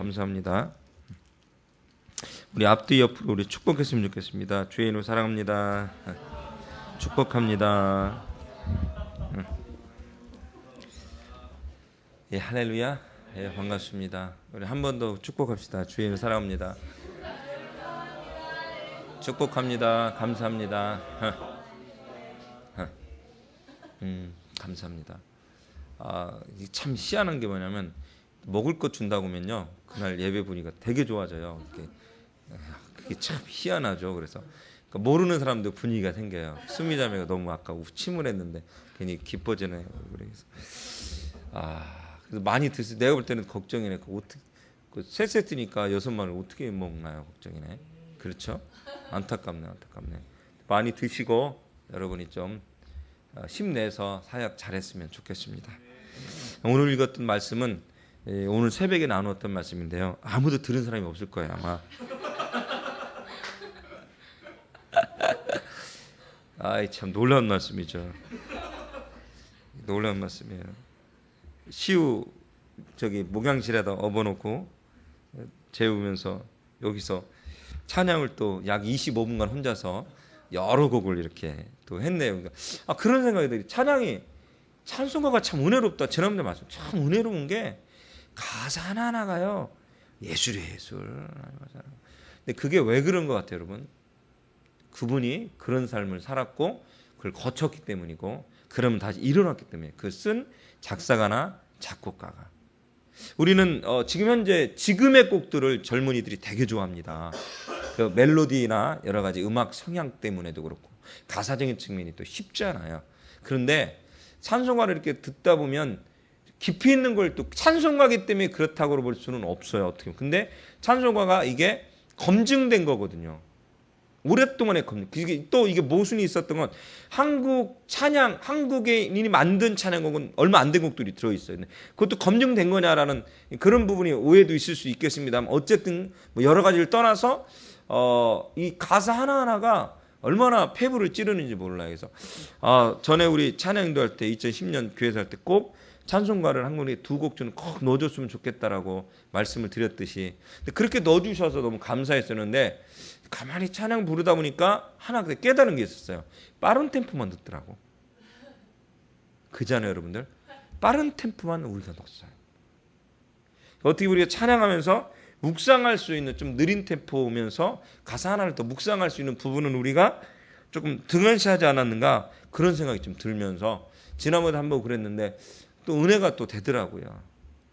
감사합니다. 우리 앞뒤 옆으로 우리 축복했으면 좋겠습니다. 주의 이름으로 사랑합니다. 축복합니다. 예, 할렐루야. 예, 반갑습니다. 우리 한 번 더 축복합시다. 주의 이름으로 사랑합니다. 축복합니다. 감사합니다. 감사합니다. 참 희한한 게 뭐냐면 먹을 것 준다고 하면요, 그날 예배 분위기가 되게 좋아져요. 그게 참 희한하죠. 그래서 모르는 사람도 분위기가 생겨요. 수미자매가 너무 아까 침을 했는데 괜히 기뻐지네요. 그래서 그래서 많이 드세요. 내가 볼 때는 걱정이네. 어떻게 세 세트니까 6마리를 어떻게 먹나요? 걱정이네. 그렇죠? 안타깝네. 많이 드시고 여러분이 좀 힘내서 사역 잘했으면 좋겠습니다. 오늘 읽었던 말씀은 오늘 새벽에 나누었던 말씀인데요. 아무도 들은 사람이 없을 거예요, 아마. 참 놀라운 말씀이죠. 놀라운 말씀이에요. 시우 목양실에다 업어놓고 재우면서 여기서 찬양을 또 약 25분간 혼자서 여러 곡을 이렇게 또 했네요. 그러니까 그런 생각이 들어요. 찬송가가 참 은혜롭다. 지난번에 말씀 참 은혜로운 게 가사 하나하나가요 예술이에요, 예술. 근데 그게 왜 그런 것 같아요, 여러분? 그분이 그런 삶을 살았고 그걸 거쳤기 때문이고, 그러면 다시 일어났기 때문에 그 쓴 작사가나 작곡가가. 우리는 지금 현재 지금의 곡들을 젊은이들이 되게 좋아합니다. 그 멜로디나 여러 가지 음악 성향 때문에도 그렇고 가사적인 측면이 또 쉽지 않아요. 그런데 찬송가를 이렇게 듣다 보면 깊이 있는 걸 또 찬송가기 때문에 그렇다고 볼 수는 없어요. 어떻게. 근데 찬송가가 이게 검증된 거거든요. 오랫동안의 검증. 또 이게 모순이 있었던 건 한국인이 만든 찬양곡은 얼마 안 된 곡들이 들어있어요. 그것도 검증된 거냐라는 그런 부분이 오해도 있을 수 있겠습니다만, 어쨌든 뭐 여러 가지를 떠나서 이 가사 하나하나가 얼마나 폐부를 찌르는지 몰라요. 그래서 전에 우리 찬양도 할 때 2010년 교회에서 할 때 꼭 찬송가를 한 곡에 2곡 좀 꼭 넣어줬으면 좋겠다라고 말씀을 드렸듯이, 그렇게 넣어주셔서 너무 감사했었는데 가만히 찬양 부르다 보니까 하나 깨달은 게 있었어요. 빠른 템포만 듣더라고. 그잖아요, 여러분들. 빠른 템포만 우리가 넣었어요. 어떻게 우리가 찬양하면서 묵상할 수 있는 좀 느린 템포면서 가사 하나를 더 묵상할 수 있는 부분은 우리가 조금 등한시하지 않았는가, 그런 생각이 좀 들면서 지난번에 한번 그랬는데 또 은혜가 또 되더라고요.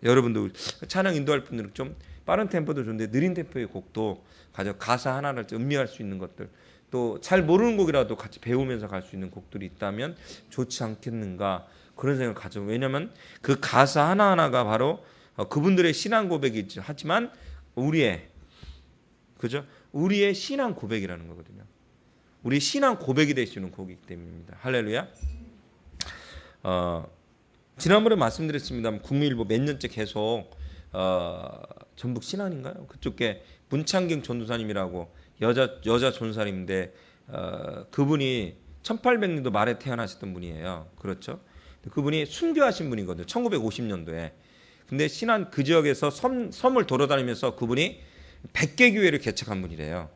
여러분도 찬양 인도할 분들은 좀 빠른 템포도 좋은데 느린 템포의 곡도 가사 하나를 음미할 수 있는 것들, 또 잘 모르는 곡이라도 같이 배우면서 갈 수 있는 곡들이 있다면 좋지 않겠는가, 그런 생각을 가져. 왜냐하면 그 가사 하나하나가 바로 그분들의 신앙 고백이지, 하지만 우리의 신앙 고백이라는 거거든요. 우리 신앙 고백이 될 수 있는 곡이기 때문입니다. 할렐루야. 지난번에 말씀드렸습니다만 국민일보 몇 년째 계속 전북 신안인가요? 그쪽에 문창경 전도사님이라고 여자 전도사님인데 그분이 1800년도 말에 태어나셨던 분이에요. 그렇죠? 그분이 순교하신 분이거든요. 1950년도에. 근데 신안 그 지역에서 섬을 돌아다니면서 그분이 100개 교회를 개척한 분이래요.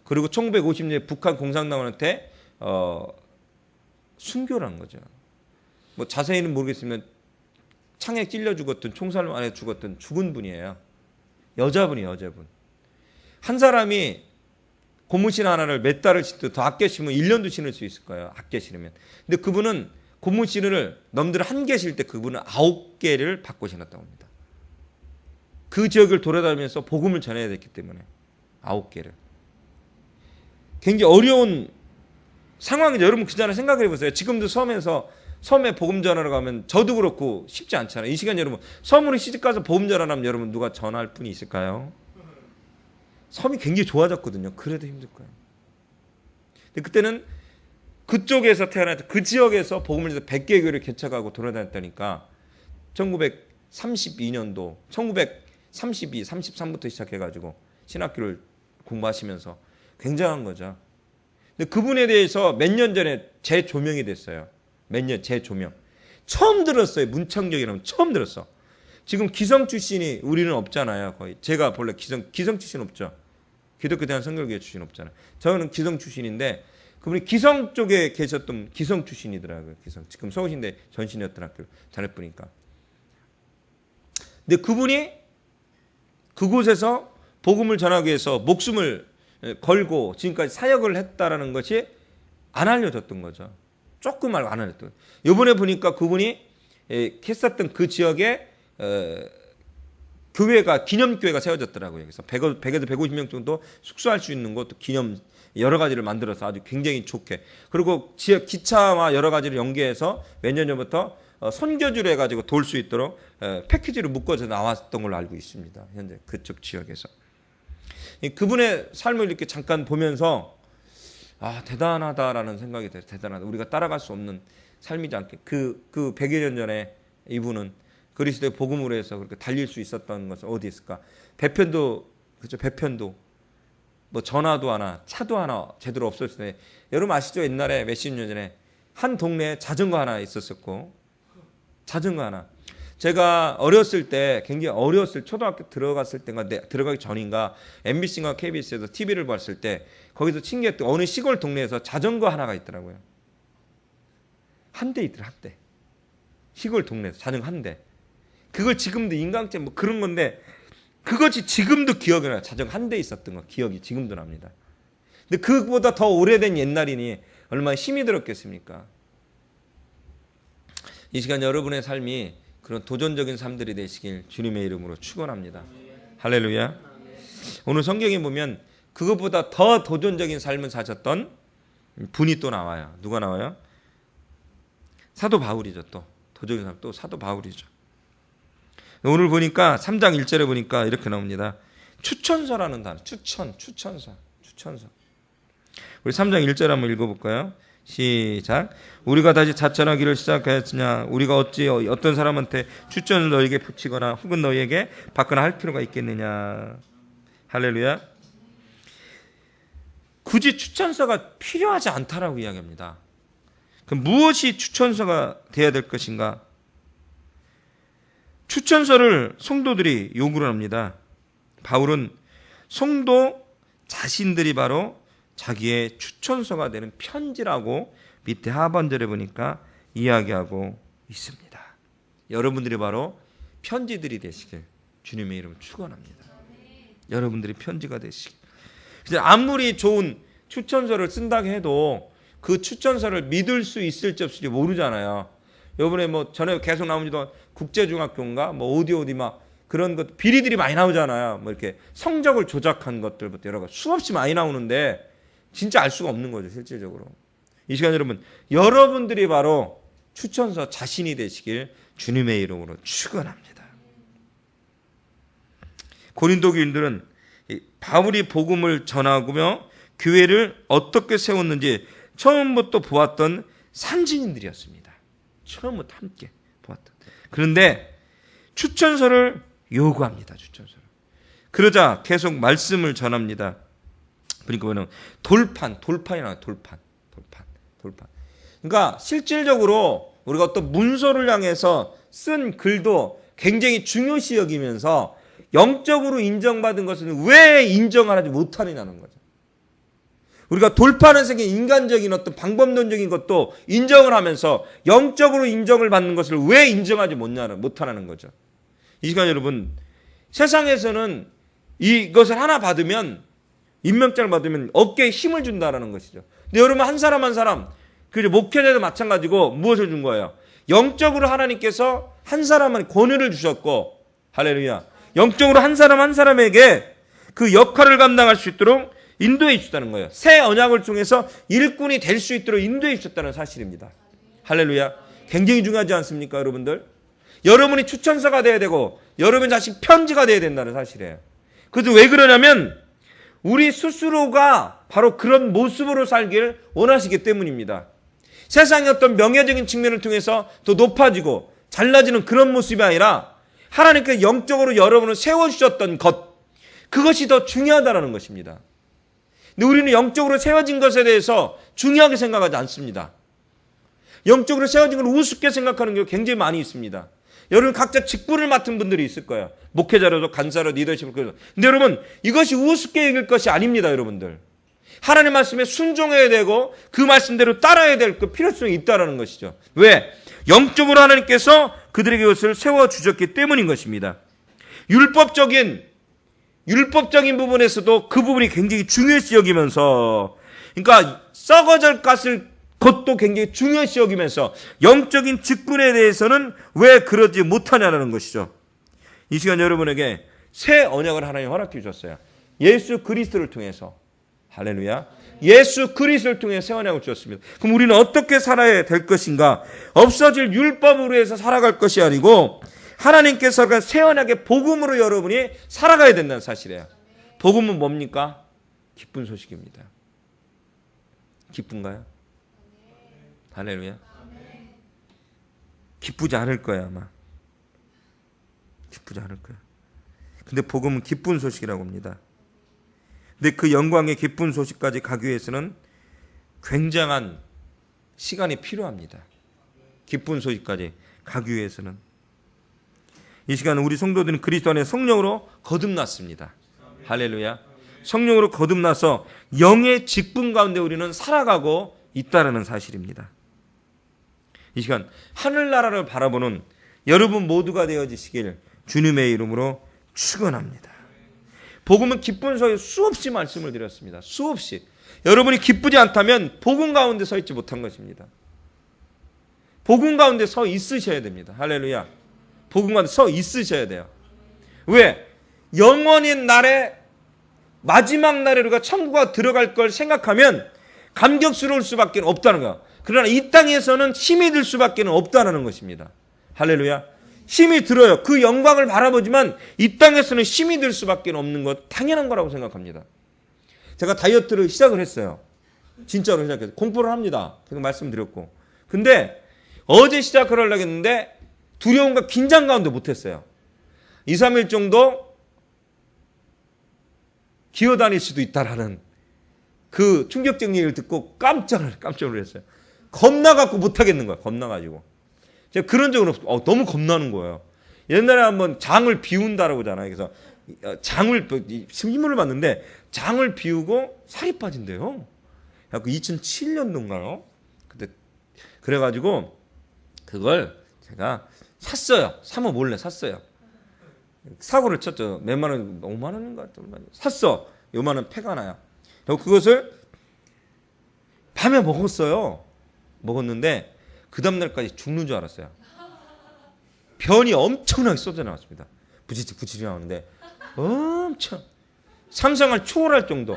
그리고 1950년에 북한 공산당원한테 순교를 한 거죠. 뭐 자세히는 모르겠으면 창에 찔려 죽었든 총살 안에 죽었든 죽은 분이에요. 여자분. 한 사람이 고무신 하나를 몇 달을 신도 더 아껴 신으면 1년도 신을 수 있을 거예요. 아껴 신으면. 근데 그분은 고무신을 남들 1개 실 때 그분은 9개를 받고 신었다고 합니다. 그 지역을 돌아다니면서 복음을 전해야 됐기 때문에 9개를. 굉장히 어려운 상황이죠. 여러분 그 전에 생각해 보세요. 지금도 섬에 복음 전하러 가면 저도 그렇고 쉽지 않잖아요. 이 시간 여러분 섬으로 시집가서 복음 전하려면 여러분 누가 전할 분이 있을까요? 섬이 굉장히 좋아졌거든요. 그래도 힘들 거예요. 근데 그때는 그쪽에서 태어나서 그 지역에서 복음을 해서 100개 교회를 개척하고 돌아다녔다니까 1932년도 1932, 33부터 시작해가지고 신학교를 공부하시면서 굉장한 거죠. 근데 그분에 대해서 몇 년 전에 재조명이 됐어요. 몇 년 재조명. 처음 들었어요. 문창경이라면 처음 들었어. 지금 기성 출신이 우리는 없잖아요. 거의 제가 본래 기성 출신 없죠. 기독교 대한 선교회 출신 없잖아요. 저는 기성 출신인데 그분이 기성 쪽에 계셨던 기성 출신이더라고요. 기성. 지금 서울신대 전신이었던 학교 다녔으니까. 근데 그분이 그곳에서 복음을 전하기 위해서 목숨을 걸고 지금까지 사역을 했다라는 것이 안 알려졌던 거죠. 조금 말고 안 알려졌던 거예요. 이번에 보니까 그분이 했었던 그 지역에 교회가 기념교회가 세워졌더라고요. 그래서 100에서 150명 정도 숙소할 수 있는 것도 기념 여러 가지를 만들어서 아주 굉장히 좋게, 그리고 지역 기차와 여러 가지를 연계해서 몇 년 전부터 선교주를 해가지고 돌 수 있도록 패키지로 묶어서 나왔던 걸로 알고 있습니다. 현재 그쪽 지역에서. 그분의 삶을 이렇게 잠깐 보면서 대단하다라는 생각이 들어요. 대단하다. 우리가 따라갈 수 없는 삶이지 않게 그 100여 년 전에 이분은 그리스도의 복음으로 해서 그렇게 달릴 수 있었던 것은 어디 있을까? 배편도, 그렇죠? 배편도 뭐 전화도 하나, 차도 하나 제대로 없었을 때, 여러분 아시죠? 옛날에 몇십 년 전에 한 동네에 자전거 하나 있었었고, 자전거 하나. 제가 어렸을 때, 굉장히 어렸을 초등학교 들어갔을 때인가, 들어가기 전인가, MBC인가 KBS에서 TV를 봤을 때 거기서 신기했던 어느 시골 동네에서 자전거 하나가 있더라고요. 한 대 있더라, 한 대. 시골 동네에서 자전거 한 대. 그걸 지금도 인강제 뭐 그런 건데, 그것이 지금도 기억이 나요. 자전거 한 대 있었던 거 기억이 지금도 납니다. 근데 그보다 더 오래된 옛날이니 얼마나 힘이 들었겠습니까? 이 시간 여러분의 삶이 그런 도전적인 삶들이 되시길 주님의 이름으로 축원합니다. 할렐루야. 오늘 성경에 보면 그것보다 더 도전적인 삶을 사셨던 분이 또 나와요. 누가 나와요? 사도 바울이죠. 또 도전적인 삶, 또 사도 바울이죠. 오늘 보니까 3장 1절에 보니까 이렇게 나옵니다. 추천서라는 단어. 추천서. 우리 3장 1절 한번 읽어볼까요? 시작. 우리가 다시 자천하기를 시작하였으냐? 우리가 어찌 어떤 사람한테 추천을 너에게 붙이거나 혹은 너에게 받거나 할 필요가 있겠느냐? 할렐루야. 굳이 추천서가 필요하지 않다라고 이야기합니다. 그럼 무엇이 추천서가 돼야 될 것인가? 추천서를 성도들이 요구를 합니다. 바울은 성도 자신들이 바로 자기의 추천서가 되는 편지라고 밑에 하반절에 보니까 이야기하고 있습니다. 여러분들이 바로 편지들이 되시길 주님의 이름으로 축원합니다. 여러분들이 편지가 되시길. 아무리 좋은 추천서를 쓴다고 해도 그 추천서를 믿을 수 있을지 없을지 모르잖아요. 요번에 뭐 전에 계속 나오지도 국제중학교인가 뭐 어디 막 그런 것 비리들이 많이 나오잖아요. 뭐 이렇게 성적을 조작한 것들부터 여러 가지 수없이 많이 나오는데 진짜 알 수가 없는 거죠, 실질적으로. 이 시간 여러분들이 바로 추천서 자신이 되시길 주님의 이름으로 축원합니다. 고린도 교인들은 바울이 복음을 전하며 교회를 어떻게 세웠는지 처음부터 보았던 산증인들이었습니다. 처음부터 함께 보았던. 그런데 추천서를 요구합니다. 추천서를. 그러자 계속 말씀을 전합니다. 그러니까 돌판이나 돌판. 그러니까 실질적으로 우리가 어떤 문서를 향해서 쓴 글도 굉장히 중요시 여기면서 영적으로 인정받은 것은 왜 인정하지 못하느냐는 거죠. 우리가 돌파하는 세계 인간적인 어떤 방법론적인 것도 인정을 하면서 영적으로 인정을 받는 것을 왜 인정하지 못하는 거죠. 이 시간 여러분, 세상에서는 이것을 하나 받으면, 임명장을 받으면 어깨에 힘을 준다는 것이죠. 근데 여러분 한 사람 그리고 목회자도 마찬가지고 무엇을 준 거예요? 영적으로 하나님께서 한 사람은 권위를 주셨고, 할렐루야. 영적으로 한 사람에게 그 역할을 감당할 수 있도록 인도해 주셨다는 거예요. 새 언약을 통해서 일꾼이 될 수 있도록 인도해 주셨다는 사실입니다. 할렐루야. 굉장히 중요하지 않습니까, 여러분들? 여러분이 추천서가 돼야 되고 여러분 자신 편지가 돼야 된다는 사실이에요. 그래서 왜 그러냐면 우리 스스로가 바로 그런 모습으로 살길 원하시기 때문입니다. 세상의 어떤 명예적인 측면을 통해서 더 높아지고 잘나지는 그런 모습이 아니라 하나님께서 영적으로 여러분을 세워주셨던 것, 그것이 더 중요하다는 것입니다. 근데 우리는 영적으로 세워진 것에 대해서 중요하게 생각하지 않습니다. 영적으로 세워진 걸 우습게 생각하는 경우가 굉장히 많이 있습니다. 여러분 각자 직분을 맡은 분들이 있을 거예요. 목회자로도 간사로 리더십을. 근데 여러분 이것이 우습게 여길 것이 아닙니다. 여러분들 하나님 말씀에 순종해야 되고 그 말씀대로 따라야 될 그 필요성이 있다라는 것이죠. 왜? 영적으로 하나님께서 그들에게 그것을 세워주셨기 때문인 것입니다. 율법적인 부분에서도 그 부분이 굉장히 중요시 여기면서, 그러니까 썩어질 것을 그것도 굉장히 중요시 여기면서 영적인 직분에 대해서는 왜 그러지 못하냐는 것이죠. 이 시간 여러분에게 새 언약을 하나님 허락해 주셨어요. 예수 그리스도를 통해서. 할렐루야. 예수 그리스도를 통해 새 언약을 주셨습니다. 그럼 우리는 어떻게 살아야 될 것인가? 없어질 율법으로 해서 살아갈 것이 아니고 하나님께서 새 언약의 복음으로 여러분이 살아가야 된다는 사실이에요. 복음은 뭡니까? 기쁜 소식입니다. 기쁜가요? 할렐루야. 기쁘지 않을 거야 아마. 기쁘지 않을 거야. 근데 복음은 기쁜 소식이라고 합니다. 근데 그 영광의 기쁜 소식까지 가기 위해서는 굉장한 시간이 필요합니다. 기쁜 소식까지 가기 위해서는. 이 시간 우리 성도들은 그리스도 안에 성령으로 거듭났습니다. 할렐루야. 성령으로 거듭나서 영의 직분 가운데 우리는 살아가고 있다는 사실입니다. 이 시간 하늘나라를 바라보는 여러분 모두가 되어지시길 주님의 이름으로 축원합니다. 복음은 기쁜 소식 수없이 말씀을 드렸습니다. 수없이. 여러분이 기쁘지 않다면 복음 가운데 서 있지 못한 것입니다. 복음 가운데 서 있으셔야 됩니다. 할렐루야. 복음 가운데 서 있으셔야 돼요. 왜? 영원인 날에 마지막 날에 우리가 천국에 들어갈 걸 생각하면 감격스러울 수밖에 없다는 거야. 그러나 이 땅에서는 힘이 들 수밖에 없다는 것입니다. 할렐루야. 힘이 들어요. 그 영광을 바라보지만 이 땅에서는 힘이 들 수밖에 없는 것 당연한 거라고 생각합니다. 제가 다이어트를 시작을 했어요. 진짜로 시작했어요. 공부를 합니다. 제가 말씀드렸고. 근데 어제 시작을 하려고 했는데 두려움과 긴장 가운데 못했어요. 2, 3일 정도 기어다닐 수도 있다라는 그 충격적인 얘기를 듣고 깜짝 놀랐어요. 겁나갖고 못하겠는 거야. 겁나가지고. 제가 그런 적은 없어. 너무 겁나는 거예요. 옛날에 한번 장을 비운다라고 하잖아요. 그래서 장을 힘을 봤는데 장을 비우고 살이 빠진대요. 2007년도인가요? 그때 그래가지고 그걸 제가 샀어요. 사면 몰래 샀어요. 사고를 쳤죠. 몇만 원, 5만 원인가? 샀어. 요만한 팩 하나야. 그리고 그것을 밤에 먹었어요. 먹었는데 그 다음날까지 죽는 줄 알았어요. 변이 엄청나게 쏟아 나왔습니다. 부지런히 나오는데 엄청 상상을 초월할 정도.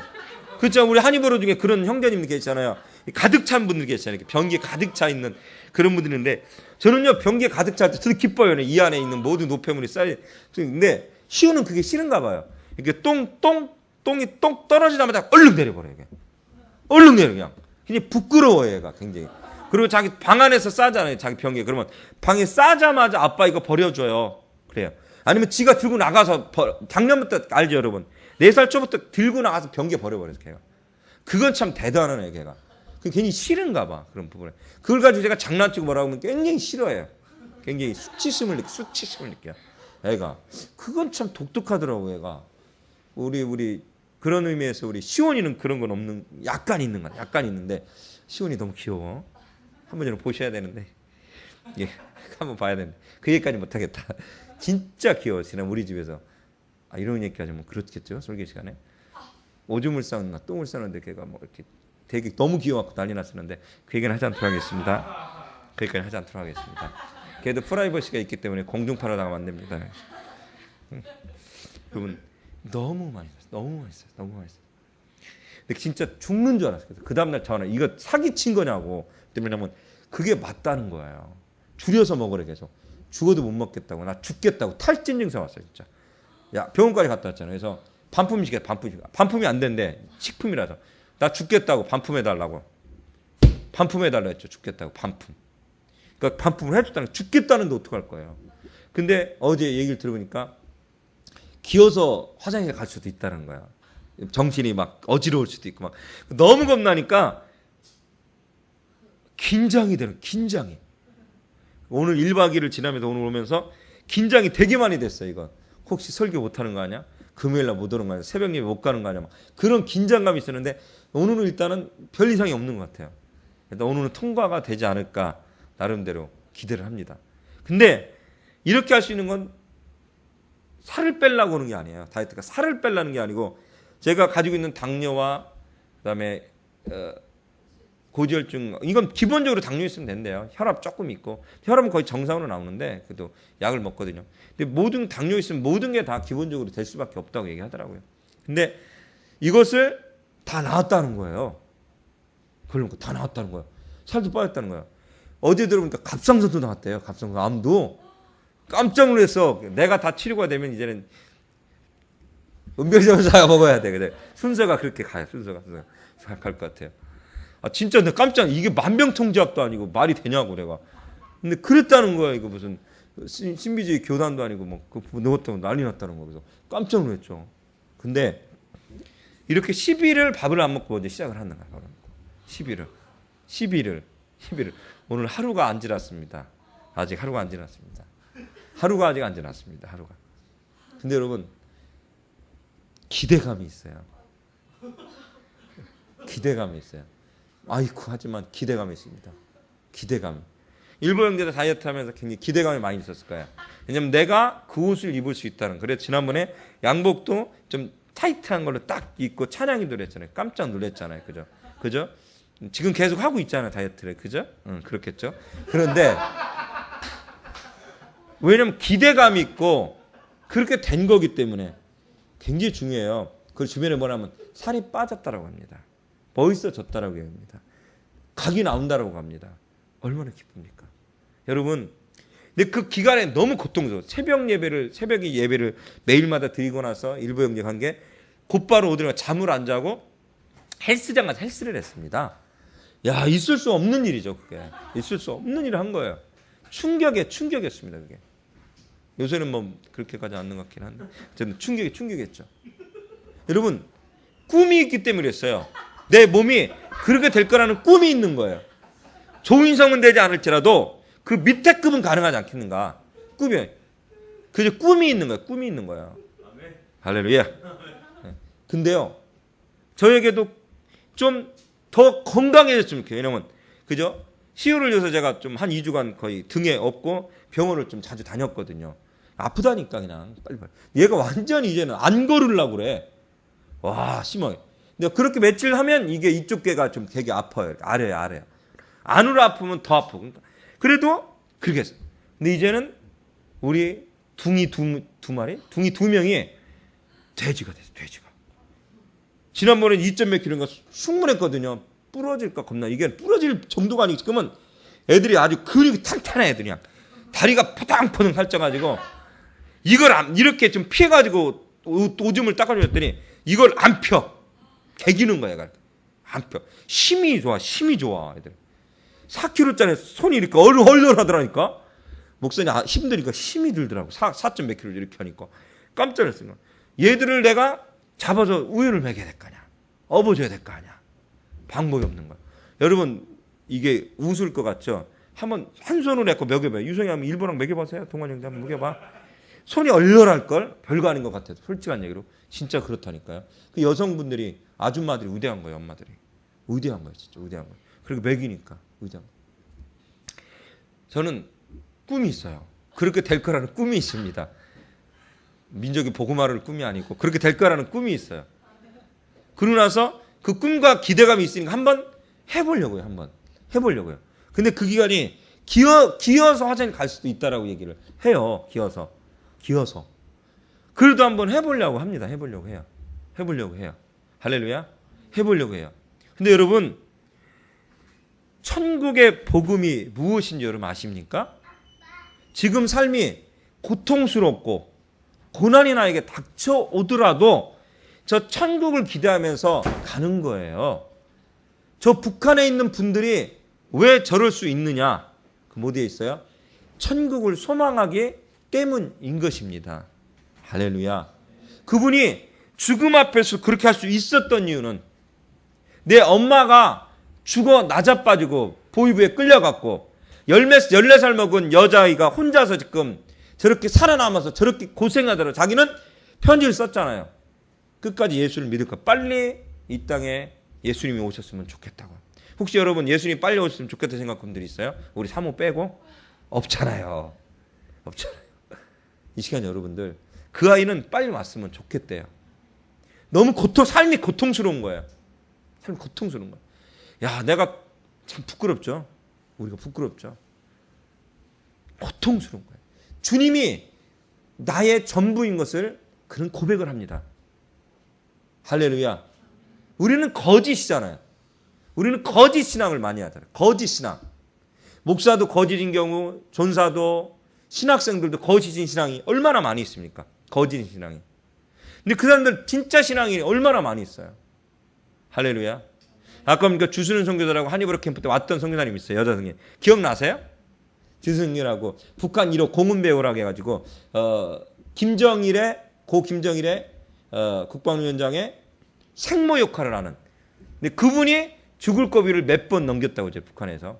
그렇죠. 우리 한의보로 중에 그런 형제님들 계시잖아요. 가득 찬 분들 계시잖아요. 변기에 가득 차 있는 그런 분들이 있는데 저는요 변기에 가득 찰 때 되게 기뻐요. 이 안에 있는 모든 노폐물이 쌓여. 근데 시우는 그게 싫은가 봐요. 이렇게 똥이 떨어지자마자 얼른 내려버려요. 얼른 내려 그냥. 굉장히 부끄러워요. 얘가 굉장히. 그리고 자기 방 안에서 싸잖아요. 자기 변기에. 그러면 방에 싸자마자 아빠 이거 버려줘요. 그래요. 아니면 지가 들고 나가서 작년부터 알죠 여러분. 4살 초부터 들고 나가서 변기에 버려버려요. 걔가. 그건 참 대단한 애 걔가. 그 괜히 싫은가 봐. 그런 부분에. 그걸 가지고 제가 장난치고 뭐라고 하면 굉장히 싫어해요. 굉장히 수치심을 느껴요. 애가. 그건 참 독특하더라고 얘가. 우리 그런 의미에서 우리 시온이는 그런 건 없는 약간 있는데 시온이 너무 귀여워. 한번 여러분 보셔야 되는데 예, 한번 봐야 되는데 그 얘기까지 못하겠다. 진짜 귀여워. 지난 우리 집에서 이런 얘기까지 뭐 그렇겠죠 설교 시간에 오줌을 싸웠나 똥을 싸는데 걔가 뭐 이렇게 되게 너무 귀여워갖고 난리 났었는데 그 얘기는 하지 않도록 하겠습니다. 그 얘기는 하지 않도록 하겠습니다. 걔도 프라이버시가 있기 때문에 공중파로 나가면 안 됩니다. 그러면 너무 맛있어요. 근데 진짜 죽는 줄 알았어요. 그 다음날 전화 이거 사기친 거냐고. 왜냐면 그게 맞다는 거예요. 줄여서 먹으래 계속. 죽어도 못 먹겠다고. 나 죽겠다고. 탈진 증상 왔어요 진짜. 야 병원까지 갔다 왔잖아요. 그래서 반품 시켜. 반품이 안 된대. 식품이라서. 나 죽겠다고 반품해달라고. 반품해달라 했죠. 죽겠다고 반품. 그러니까 반품을 해줬다는 죽겠다는데 어떡할 거예요. 근데 어제 얘기를 들어보니까 기어서 화장실 갈 수도 있다는 거야. 정신이 막 어지러울 수도 있고 막 너무 겁나니까 긴장이. 오늘 1박 2일을 지나면서 오늘 오면서 긴장이 되게 많이 됐어요. 이거 혹시 설교 못하는 거 아니야? 금요일날 못 오는 거 아니야? 새벽 예배 못 가는 거 아니야? 막 그런 긴장감이 있었는데 오늘은 일단은 별 이상이 없는 것 같아요. 일단 오늘은 통과가 되지 않을까 나름대로 기대를 합니다. 근데 이렇게 할 수 있는 건 살을 빼려고 하는 게 아니에요. 다이어트가 살을 빼려는 게 아니고 제가 가지고 있는 당뇨와 그다음에 고지혈증, 이건 기본적으로 당뇨 있으면 된대요. 혈압 조금 있고 혈압은 거의 정상으로 나오는데 그래도 약을 먹거든요. 근데 모든 당뇨 있으면 모든 게 다 기본적으로 될 수밖에 없다고 얘기하더라고요. 근데 이것을 다 나았다는 거예요. 그러니까 다 나았다는 거예요. 살도 빠졌다는 거예요. 어제 들어보니까 갑상선도 나왔대요. 갑상선, 암도. 깜짝 놀랐어. 내가 다 치료가 되면 이제는 은별전사가 먹어야 돼. 근데 순서가 그렇게 가요. 순서가 갈 것 같아요. 아 진짜 나 깜짝, 이게 만병통치약도 아니고 말이 되냐고 내가. 근데 그랬다는 거야. 이거 무슨 신비주의 교단도 아니고 뭐 그거 넣었다고 난리 났다는 거. 그래서 깜짝 놀랐죠. 근데 이렇게 10일을 밥을 안 먹고 이제 시작을 하는 거야. 11일 오늘 하루가 안 지났습니다. 아직 하루가 안 지났습니다. 하루가 아직 안 지났습니다. 하루가. 근데 여러분 기대감이 있어요. 기대감이 있어요. 아이쿠 하지만 기대감이 있습니다. 기대감이. 일본 형제들 다이어트 하면서 굉장히 기대감이 많이 있었을 거예요. 왜냐면 내가 그 옷을 입을 수 있다는. 그래서 지난번에 양복도 좀 타이트한 걸로 딱 입고 찬양기도를 했잖아요. 깜짝 놀랐잖아요. 그죠? 지금 계속 하고 있잖아요. 다이어트를. 그죠? 그렇겠죠. 그런데 왜냐면 기대감이 있고 그렇게 된 거기 때문에 굉장히 중요해요. 그 주변에 뭐냐면 살이 빠졌다라고 합니다. 멋있어졌다라고 합니다. 각이 나온다라고 합니다. 얼마나 기쁩니까? 여러분, 근데 그 기간에 너무 고통스러워. 새벽 예배를 매일마다 드리고 나서 일부 형제 간 게 곧바로 오더니 잠을 안 자고 헬스장 가서 헬스를 했습니다. 야, 있을 수 없는 일이죠, 그게. 있을 수 없는 일을 한 거예요. 충격이었습니다, 그게. 요새는 뭐 그렇게까지 않는 것 같긴 한데 저는 충격했죠. 여러분, 꿈이 있기 때문에 했어요. 내 몸이 그렇게 될 거라는 꿈이 있는 거예요. 조인성은 되지 않을지라도 그 밑에 급은 가능하지 않겠는가? 꿈이 있는 거예요. 꿈이 있는 거예요. 할렐루야. 근데요, 저에게도 좀 더 건강해졌으면 좋겠어요. 왜냐면 그죠? 시우를 위해서 제가 좀 한 2주간 거의 등에 업고 병원을 좀 자주 다녔거든요. 아프다니까 그냥 빨리빨리. 얘가 완전히 이제는 안 걸으려고 그래. 와, 심하게. 근데 그렇게 며칠 하면 이게 이쪽 궤가 좀 되게 아파요. 아래요. 안으로 아프면 더 아프고. 그래도 그렇게 했어요. 근데 이제는 우리 둥이 두 마리? 둥이 2명이 돼지가 됐어요. 돼지가. 지난번에 2몇 킬로인가 흉물했거든요. 부러질까 겁나. 이게 부러질 정도가 아니고 지금은 애들이 아주 근육이 탄탄해. 애들이 그냥 다리가 포당포당 살쪄가지고 이걸 이렇게 좀 피해가지고 오줌을 닦아줬더니 이걸 안 펴. 개기는 거야. 얘가. 안 펴. 힘이 좋아 애들. 4kg짜리 손이 이렇게 얼얼하더라니까. 목선이 힘드니까 힘이 들더라고. 4몇 킬로 이렇게 하니까 깜짝 놀랐어요. 얘들을 내가 잡아서 우유를 먹여야 될 거 아니야. 업어줘야 될 거 아니야. 방법이 없는 거야. 여러분, 이게 웃을 것 같죠? 한번 한 손으로 해서 먹여봐요. 유성이 한번 일본랑 먹여보세요. 동환 형제 한번 먹여봐. 손이 얼얼할걸? 별거 아닌 것 같아요. 솔직한 얘기로. 진짜 그렇다니까요. 그 여성분들이, 아줌마들이 위대한 거예요. 엄마들이. 위대한 거예요. 진짜 위대한 거예요. 그리고 먹이니까 위대한 거예요. 저는 꿈이 있어요. 그렇게 될 거라는 꿈이 있습니다. 민족이 복음화를 꿈이 아니고 그렇게 될 거라는 꿈이 있어요. 그러고 나서 그 꿈과 기대감이 있으니까 한번 해보려고요. 근데 그 기간이 기어서 화장실 갈 수도 있다라고 얘기를 해요. 기어서. 그래도 한번 해보려고 합니다. 해보려고 해요. 할렐루야. 해보려고 해요. 근데 여러분, 천국의 복음이 무엇인지 여러분 아십니까? 지금 삶이 고통스럽고 고난이 나에게 닥쳐오더라도 저 천국을 기대하면서 가는 거예요. 저 북한에 있는 분들이 왜 저럴 수 있느냐? 그 어디에 있어요? 천국을 소망하기 때문인 것입니다. 할렐루야. 그분이 죽음 앞에서 그렇게 할 수 있었던 이유는 내 엄마가 죽어 나자빠지고 보이부에 끌려갔고 14살 먹은 여자아이가 혼자서 지금 저렇게 살아남아서 저렇게 고생하더라도 자기는 편지를 썼잖아요. 끝까지 예수를 믿을까? 빨리 이 땅에 예수님이 오셨으면 좋겠다고. 혹시 여러분 예수님이 빨리 오셨으면 좋겠다 생각한 분들이 있어요? 우리 사모 빼고? 없잖아요. 없잖아요. 이 시간 여러분들 그 아이는 빨리 왔으면 좋겠대요. 너무 삶이 고통스러운 거예요. 삶이 고통스러운 거예요. 야, 내가 참 부끄럽죠. 우리가 부끄럽죠. 고통스러운 거예요. 주님이 나의 전부인 것을 그런 고백을 합니다. 할렐루야. 우리는 거짓이잖아요. 우리는 거짓 신앙을 많이 하잖아요. 거짓 신앙. 목사도 거짓인 경우, 전사도, 신학생들도 거짓인 신앙이 얼마나 많이 있습니까? 거짓인 신앙이. 근데 그 사람들 진짜 신앙이 얼마나 많이 있어요. 할렐루야. 아까 보니까 주수는 선교사라고 한이브로 캠프 때 왔던 선교사님 있어요. 여자 선교. 기억나세요? 주승이라고 북한 1호 공군 배우라고 해가지고 김정일의 국방위원장의 생모 역할을 하는. 근데 그분이 죽을 고비를 몇 번 넘겼다고 이제 북한에서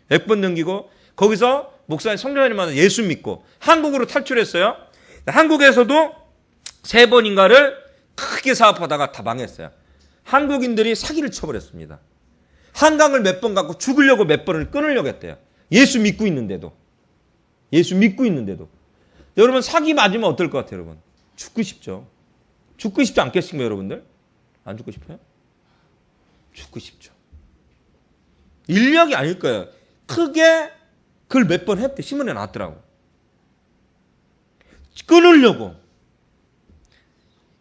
몇 번 넘기고 거기서 목사님 성교사님 만나 예수 믿고 한국으로 탈출했어요. 한국에서도 3번인가를 크게 사업하다가 다 망했어요. 한국인들이 사기를 쳐버렸습니다. 한강을 몇 번 갖고 죽으려고 몇 번을 끊으려고 했대요. 예수 믿고 있는데도. 여러분 사기 맞으면 어떨 것 같아요, 여러분? 죽고 싶죠. 죽고 싶지 않겠습니까, 여러분들? 안 죽고 싶어요? 죽고 싶죠. 인력이 아닐 거예요. 크게 그걸 몇 번 했대. 신문에 나왔더라고. 끊으려고.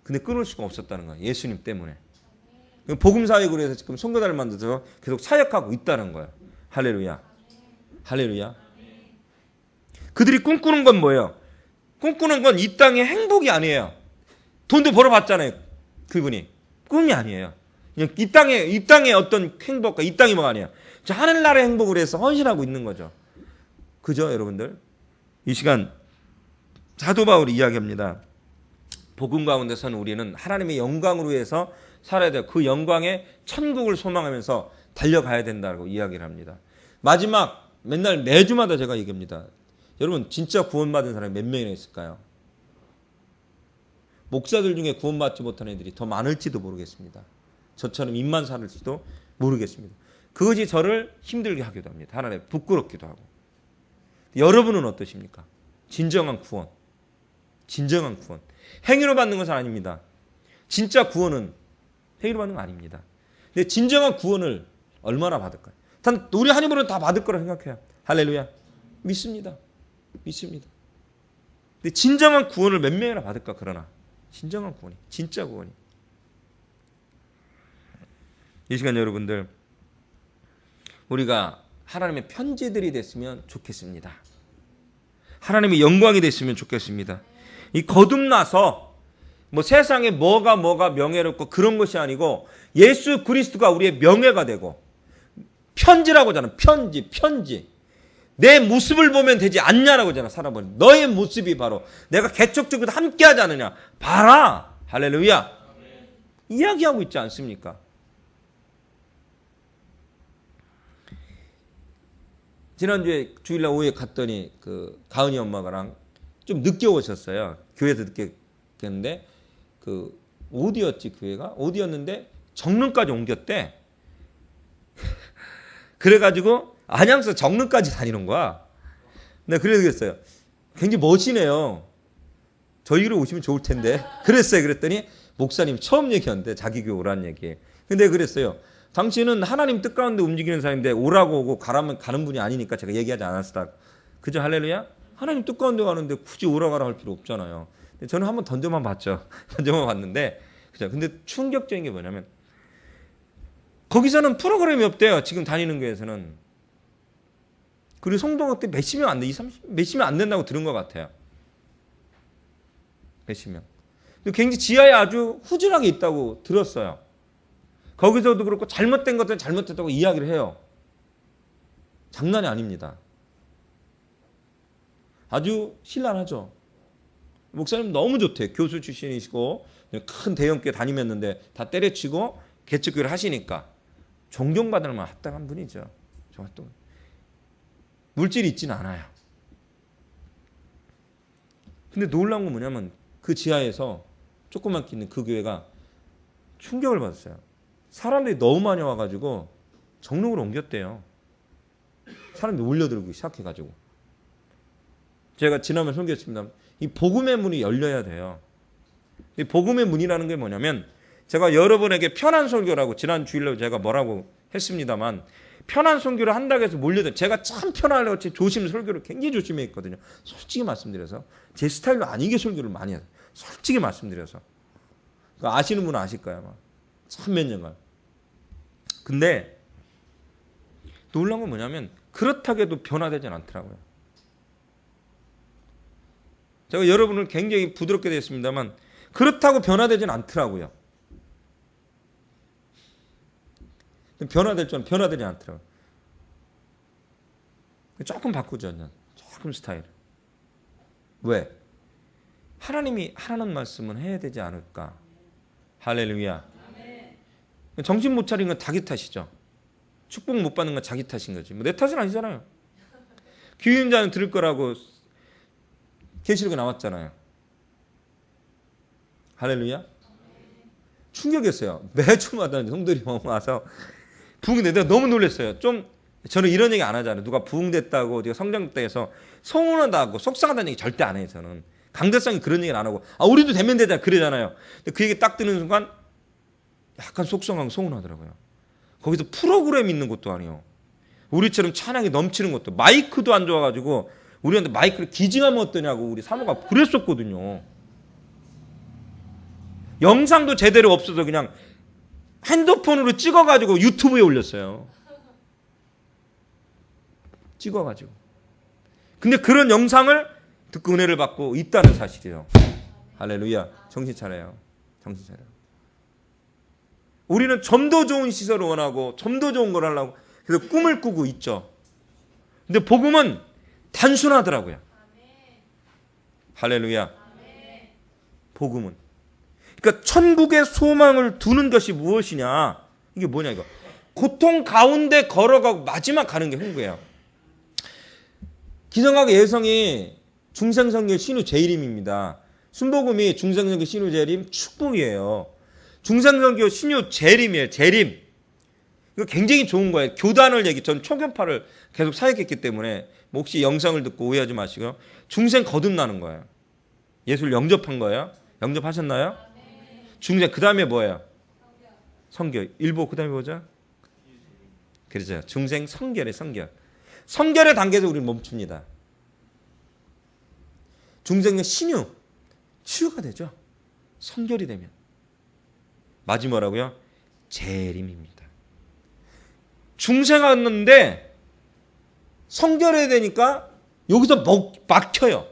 근데 끊을 수가 없었다는 거예요. 예수님 때문에. 복음사역으로 해서 지금 선교단을 만들어서 계속 사역하고 있다는 거예요. 할렐루야. 할렐루야. 그들이 꿈꾸는 건 뭐예요? 꿈꾸는 건 이 땅의 행복이 아니에요. 돈도 벌어봤잖아요. 그분이. 꿈이 아니에요. 그냥 이 땅의 어떤 행복과 이 땅이 뭐가 아니에요. 저 하늘나라의 행복을 위해서 헌신하고 있는 거죠. 그죠, 여러분들? 이 시간 사도 바울이 이야기합니다. 복음 가운데서는 우리는 하나님의 영광으로 위해서 살아야 돼요. 그 영광의 천국을 소망하면서 달려가야 된다고 이야기를 합니다. 마지막 맨날 매주마다 제가 얘기합니다. 여러분 진짜 구원받은 사람이 몇 명이나 있을까요? 목사들 중에 구원받지 못한 애들이 더 많을지도 모르겠습니다. 저처럼 입만 살을지도 모르겠습니다. 그것이 저를 힘들게 하기도 합니다. 하나님 부끄럽기도 하고. 여러분은 어떠십니까? 진정한 구원. 행위로 받는 것은 아닙니다. 진짜 구원은 행위로 받는 거 아닙니다. 근데 진정한 구원을 얼마나 받을까요? 단 우리 하나님으로는 다 받을 거라 생각해요. 할렐루야. 믿습니다. 근데 진정한 구원을 몇 명이나 받을까? 그러나 진정한 구원이, 진짜 구원이. 이 시간 여러분들 우리가 하나님의 편지들이 됐으면 좋겠습니다. 하나님의 영광이 됐으면 좋겠습니다. 이 거듭나서 뭐 세상에 뭐가 명예롭고 그런 것이 아니고 예수 그리스도가 우리의 명예가 되고 편지라고 하잖아. 편지. 내 모습을 보면 되지 않냐라고 하잖아. 사람은 너의 모습이 바로 내가 개척적으로 함께하지 않느냐. 봐라. 할렐루야. 이야기하고 있지 않습니까? 지난주에 주일날 오후에 갔더니 그 가은이 엄마가랑 좀 늦게 오셨어요. 교회에서 늦게 갔는데 그 어디였지 교회가? 어디였는데 정릉까지 옮겼대. 그래가지고 안양에서 정릉까지 다니는 거야. 내가 그랬어요. 굉장히 멋지네요. 저희로 오시면 좋을 텐데. 그랬어요. 그랬더니 목사님 처음 얘기하는데 자기 교회 오라는 얘기. 근데 그랬어요. 당신은 하나님 뜻 가운데 움직이는 사람인데 오라고 오고 가라면 가는 분이 아니니까 제가 얘기하지 않았다. 그죠? 할렐루야? 하나님 뜻 가운데 가는데 굳이 오라 가라 할 필요 없잖아요. 근데 저는 한번 던져만 봤죠. 던져만 봤는데 그죠? 근데 충격적인 게 뭐냐면 거기서는 프로그램이 없대요. 지금 다니는 교회에서는. 그리고 성도가 때 몇십 명 안 돼. 몇십 명 안 된다고 들은 것 같아요. 몇십 명. 근데 굉장히 지하에 아주 후진하게 있다고 들었어요. 거기서도 그렇고 잘못된 것들은 잘못됐다고 이야기를 해요. 장난이 아닙니다. 아주 신랄하죠. 목사님 너무 좋대요. 교수 출신이시고 큰 대형교회 다니면는데 다 때려치고 개척교회를 하시니까 존경받을 만한 합당한 분이죠. 물질이 있지는 않아요. 근데 놀라운 건 뭐냐면 그 지하에서 조그맣게 있는 그 교회가 충격을 받았어요. 사람들이 너무 많이 와가지고 정릉으로 옮겼대요. 사람들이 몰려들고 시작해가지고. 제가 지난번에 설교했습니다. 이 복음의 문이 열려야 돼요. 이 복음의 문이라는 게 뭐냐면 제가 여러분에게 편한 설교라고 지난 주일날 제가 뭐라고 했습니다만 편한 설교를 한다고 해서 몰려들 제가 참 편하려고 조심 설교를 굉장히 조심히 했거든요. 솔직히 말씀드려서 제 스타일로 아니게 설교를 많이 해요. 솔직히 말씀드려서 아시는 분은 아실 거예요. 아마. 참 몇 년간. 근데 놀라운 건 뭐냐면 그렇다고 해도 변화되진 않더라고요. 제가 여러분을 굉장히 부드럽게 됐습니다만 그렇다고 변화되진 않더라고요. 변화될 줄 변화되지 않더라고요. 조금 바꾸죠. 조금 스타일. 왜? 하나님이 하라는 말씀은 해야 되지 않을까. 할렐루야. 정신 못 차린 건 자기 탓이죠. 축복 못 받는 건 자기 탓인 거지. 뭐 내 탓은 아니잖아요. 귀인자는 들을 거라고 계시록에 나왔잖아요. 할렐루야. 충격이었어요. 매주마다 성도들이 와서 부흥됐다. 내가 너무 놀랐어요. 저는 이런 얘기 안 하잖아요. 누가 부흥됐다고 어디가 성장됐다 해서 서운하다고 속상하다는 얘기 절대 안 해요. 저는 강대성이 그런 얘기는 안 하고 우리도 되면 되잖아 그러잖아요. 근데 그 얘기 딱 듣는 순간 약간 속상하고 서운하더라고요. 거기서 프로그램 있는 것도 아니에요. 우리처럼 찬양이 넘치는 것도 마이크도 안 좋아가지고 우리한테 마이크를 기증하면 어떠냐고 우리 사모가 그랬었거든요. 영상도 제대로 없어서 그냥 핸드폰으로 찍어가지고 유튜브에 올렸어요. 찍어가지고. 근데 그런 영상을 듣고 은혜를 받고 있다는 사실이에요. 할렐루야. 정신 차려요. 정신 차려요. 우리는 좀 더 좋은 시설을 원하고 좀 더 좋은 걸 하려고 그래서 꿈을 꾸고 있죠. 근데 복음은 단순하더라고요. 할렐루야. 복음은. 그러니까 천국의 소망을 두는 것이 무엇이냐. 이게 뭐냐 이거. 고통 가운데 걸어가고 마지막 가는 게 흥부예요. 기성학의 예성이 중생성교 신유 재림입니다. 순복음이 중생성교 신유 재림 축복이에요. 중생성교 신유 재림이에요. 재림. 이거 굉장히 좋은 거예요. 교단을 전 초교파를 계속 사역했기 때문에 혹시 영상을 듣고 오해하지 마시고요. 중생 거듭나는 거예요. 예수를 영접한 거예요. 영접하셨나요? 중생 그 다음에 뭐예요? 성결. 일보 그 다음에 뭐죠? 그렇죠. 중생 성결의 성결. 성결의 단계에서 우리는 멈춥니다. 중생의 신유. 치유가 되죠. 성결이 되면. 마지막으로요. 재림입니다. 중생하는데 성결해야 되니까 여기서 막혀요.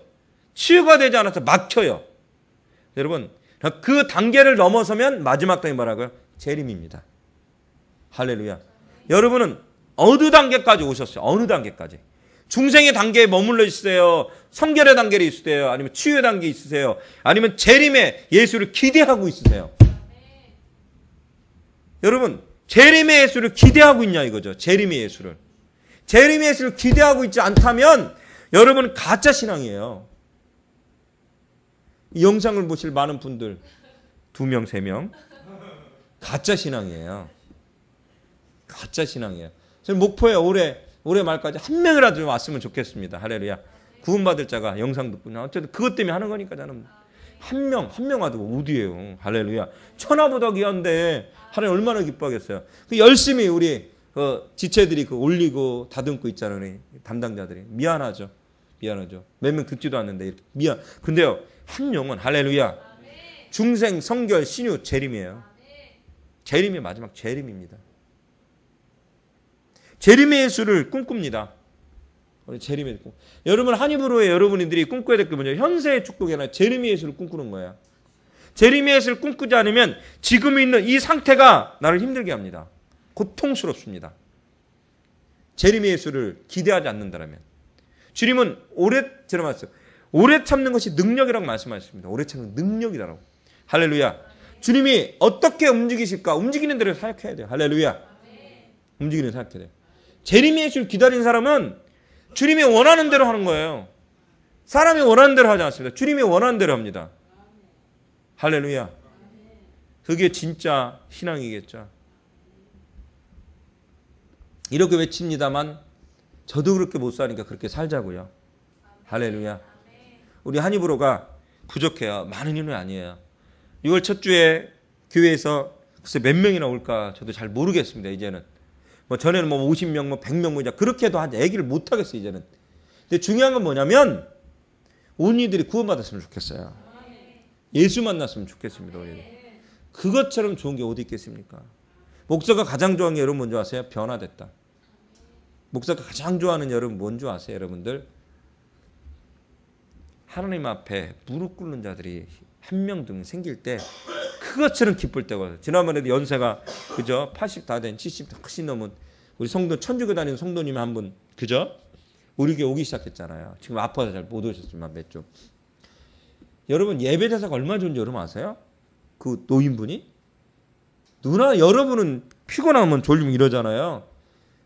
치유가 되지 않아서 막혀요. 여러분 그 단계를 넘어서면 마지막 단계 뭐라고요? 재림입니다. 할렐루야. 여러분은 어느 단계까지 오셨어요? 어느 단계까지? 중생의 단계에 머물러 있으세요? 성결의 단계에 있으세요? 아니면 치유의 단계에 있으세요? 아니면 재림의 예수를 기대하고 있으세요? 여러분 재림의 예수를 기대하고 있냐 이거죠. 재림의 예수를. 재림의 예수를 기대하고 있지 않다면 여러분은 가짜 신앙이에요. 이 영상을 보실 많은 분들 2명, 3명 가짜 신앙이에요. 가짜 신앙이에요. 저는 목포에 올해 말까지 한 명이라도 좀 왔으면 좋겠습니다. 할렐루야. 구원받을 자가 영상 듣고 어쨌든 그것 때문에 하는 거니까 저는 한 명 와도 어디예요. 할렐루야. 천하보다 귀한데 하나님 얼마나 기뻐하겠어요. 그 열심히 우리 지체들이 올리고 다듬고 있잖아요. 우리 담당자들이. 미안하죠. 몇 명 듣지도 않는데 이렇게 근데요. 한 영혼 할렐루야. 중생 성결 신유 재림이에요. 재림이 마지막 재림입니다. 재림의 예수를 꿈꿉니다. 우리 재림의 꿈. 여러분 한 입으로의 여러분들이 꿈꿔야 될 게 뭐냐? 현세의 축복이 아니라 재림의 예수를 꿈꾸는 거예요. 재림의 예수를 꿈꾸지 않으면 지금 있는 이 상태가 나를 힘들게 합니다. 고통스럽습니다. 재림의 예수를 기대하지 않는다면 주님은 오래 참는 것이 능력이라고 말씀하셨습니다. 오래 참는 능력이라고. 할렐루야. 주님이 어떻게 움직이실까? 움직이는 대로 사역해야 돼요. 할렐루야. 움직이는 사역해야 돼요. 재림의 예수를 기다린 사람은 주님이 원하는 대로 하는 거예요. 사람이 원하는 대로 하지 않습니다. 주님이 원하는 대로 합니다. 할렐루야. 그게 진짜 신앙이겠죠. 이렇게 외칩니다만 저도 그렇게 못 사니까 그렇게 살자고요. 할렐루야. 우리 한입으로가 부족해요. 많은 인은 아니에요. 6월 첫 주에 교회에서 글쎄 몇 명이나 올까 저도 잘 모르겠습니다. 이제는 뭐 전에는 뭐 50명, 뭐 100명 뭐 그렇게도 한 얘기를 못 하겠어요. 이제는. 근데 중요한 건 뭐냐면 온 이들이 구원받았으면 좋겠어요. 예수 만났으면 좋겠습니다. 우리. 그것처럼 좋은 게 어디 있겠습니까? 목사가 가장 좋아하는 게 여러분 뭔지 아세요? 변화됐다. 목사가 가장 좋아하는 여러분 뭔지 아세요? 여러분들 하나님 앞에 무릎 꿇는 자들이 한 명 등 생길 때 그것처럼 기쁠 때가. 지난번에도 연세가 그죠? 80 다 된 70 훨씬 넘은 우리 성도 천주교 다니는 성도님 한 분 그죠? 우리 교회 오기 시작했잖아요. 지금 아파서 잘 못 오셨지만 몇 주. 여러분 예배대사가 얼마나 좋은지 여러분 아세요? 그 노인분이 누나 여러분은 피곤하면 졸리면 이러잖아요.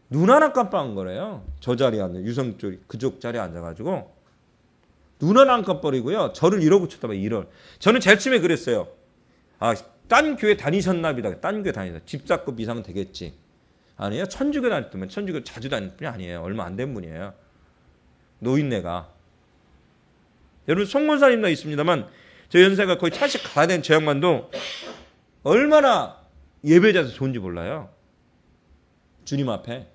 눈 하나 깜빡한 거래요. 저 자리에 앉아 유성 쪽 그쪽 자리에 앉아가지고 눈 하나 안 깜빡이고요. 저를 이러고 쳐다봐 이럴. 저는 제일 처음에 그랬어요. 아, 딴 교회 다니셨나 보다. 딴 교회 다니다. 집사급 이상은 되겠지. 아니에요. 천주교 다녔다면 천주교 자주 다닐 분이 아니에요. 얼마 안 된 분이에요. 노인네가. 여러분 송문사님도 있습니다만 저 연세가 거의 70 가야 된 저 양반도 얼마나 예배자에서 좋은지 몰라요. 주님 앞에.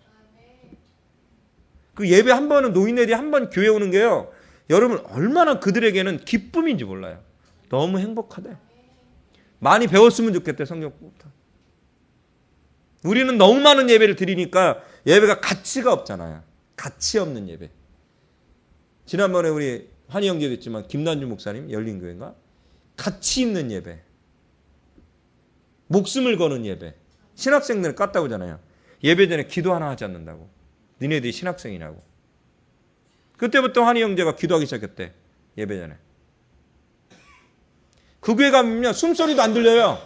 그 예배 한 번은 노인네들이 한 번 교회 오는 게요. 여러분 얼마나 그들에게는 기쁨인지 몰라요. 너무 행복하대. 많이 배웠으면 좋겠대 성경부터. 우리는 너무 많은 예배를 드리니까 예배가 가치가 없잖아요. 가치 없는 예배. 지난번에 우리 환희 형제도 있지만 김난주 목사님 열린교회인가? 가치 있는 예배. 목숨을 거는 예배. 신학생들은 깠다고 하잖아요. 예배 전에 기도 하나 하지 않는다고. 니네들이 신학생이라고. 그때부터 환희 형제가 기도하기 시작했대. 예배 전에. 그 교회 가면 숨소리도 안 들려요.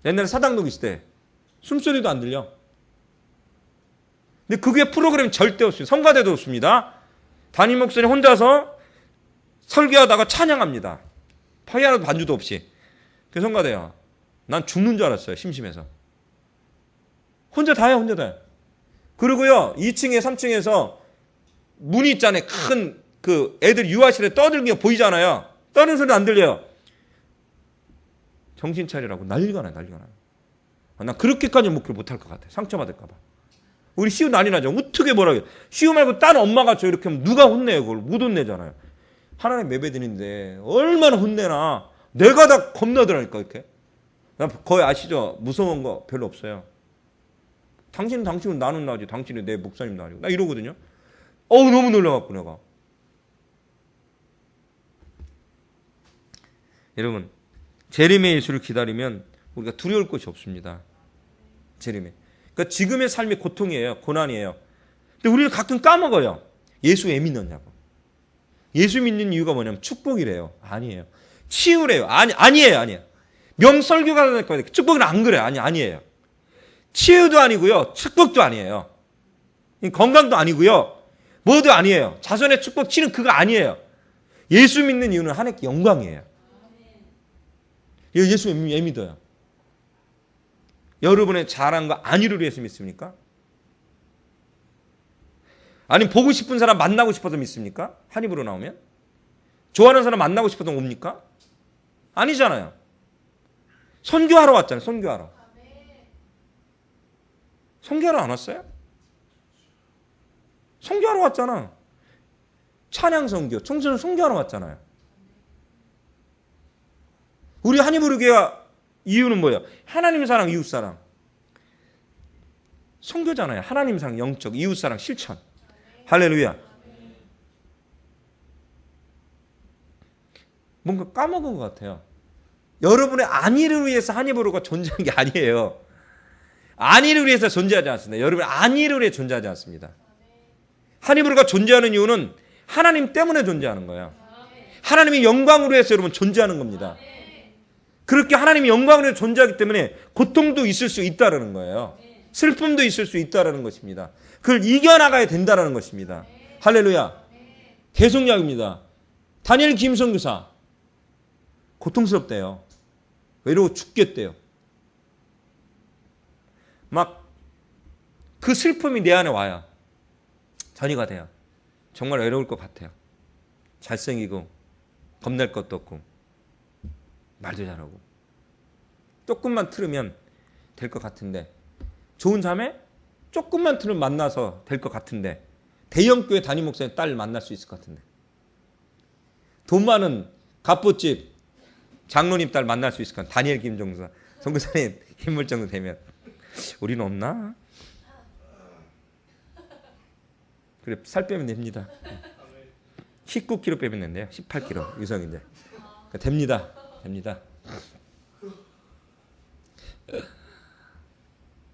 옛날에 사당동 있을 때 숨소리도 안 들려. 근데 그 교회 프로그램 절대 없습니다. 성가대도 없습니다. 담임 목사님 혼자서 설교하다가 찬양합니다. 파이아노 반주도 없이. 그 성가대야. 난 죽는 줄 알았어요. 심심해서. 혼자 다 해요. 혼자 다 해요. 그리고요 2층에 3층에서 문이 있잖아요. 큰 그 애들 유아실에 떠들는 게 보이잖아요. 떠는 소리 안 들려요. 정신 차리라고 난리가 나요. 난리가 나요. 난 그렇게까지 목표를 못할 것 같아. 상처받을까 봐. 우리 시우 난리 나죠. 어떻게 뭐라고 해요. 시우 말고 다른 엄마가 저 이렇게 하면 누가 혼내요. 그걸 못 혼내잖아요. 하나님 예배드리는데 얼마나 혼내나. 내가 다 겁나더라니까 이렇게. 나 거의 아시죠? 무서운 거 별로 없어요. 당신은 나는 나지. 당신이 내 목사님도 아니고. 나 이러거든요. 너무 놀라갖고 내가. 여러분 재림의 예수를 기다리면 우리가 두려울 것이 없습니다. 재림에. 그러니까 지금의 삶이 고통이에요. 고난이에요. 근데 우리는 가끔 까먹어요. 예수 왜 믿느냐고. 예수 믿는 이유가 뭐냐면 축복이래요. 아니에요. 치유래요. 아니에요. 명설교가 축복은 안 그래요. 아니에요. 치유도 아니고요. 축복도 아니에요. 건강도 아니고요. 뭐도 아니에요. 자손의 축복 치는 그거 아니에요. 예수 믿는 이유는 하나님께 영광이에요. 예수 왜 믿어요? 여러분의 잘한 거 안 이루려 해서 믿습니까? 아니 보고 싶은 사람 만나고 싶어서 믿습니까? 한 입으로 나오면? 좋아하는 사람 만나고 싶어서 옵니까? 아니잖아요. 선교하러 왔잖아요. 선교하러. 선교하러 안 왔어요? 선교하러 왔잖아. 찬양 선교, 청소년 선교하러 왔잖아요. 우리 한이부르교회 이유는 뭐예요? 하나님 사랑, 이웃 사랑. 선교잖아요. 하나님 사랑, 영적, 이웃 사랑, 실천. 할렐루야. 뭔가 까먹은 것 같아요. 여러분의 안위를 위해서 한이부르가 존재한 게 아니에요. 안위를 위해서 존재하지 않습니다. 여러분의 안위를 위해 존재하지 않습니다. 한이부르가 존재하는 이유는 하나님 때문에 존재하는 거예요. 하나님이 영광으로 해서 여러분 존재하는 겁니다. 그렇게 하나님이 영광으로 존재하기 때문에 고통도 있을 수 있다는 거예요. 슬픔도 있을 수 있다라는 것입니다. 그걸 이겨나가야 된다라는 것입니다. 할렐루야. 계속 이야기입니다. 다니엘 김선교사 고통스럽대요. 외로워 죽겠대요. 막 그 슬픔이 내 안에 와야 전이가 돼요. 정말 외로울 것 같아요. 잘생기고 겁낼 것도 없고 말도 잘하고 조금만 틀으면 될 것 같은데, 좋은 자매 조금만 틀으면 만나서 될 것 같은데, 대형교회 담임 목사님 딸 만날 수 있을 것 같은데, 돈 많은 갑부집 장로님 딸 만날 수 있을 것 같은데, 다니엘 김종사 선교사님 인물 정도 되면 우리는 없나? 그래, 살 빼면 됩니다. 19kg 빼면 된대요. 18kg 유성인데 됩니다.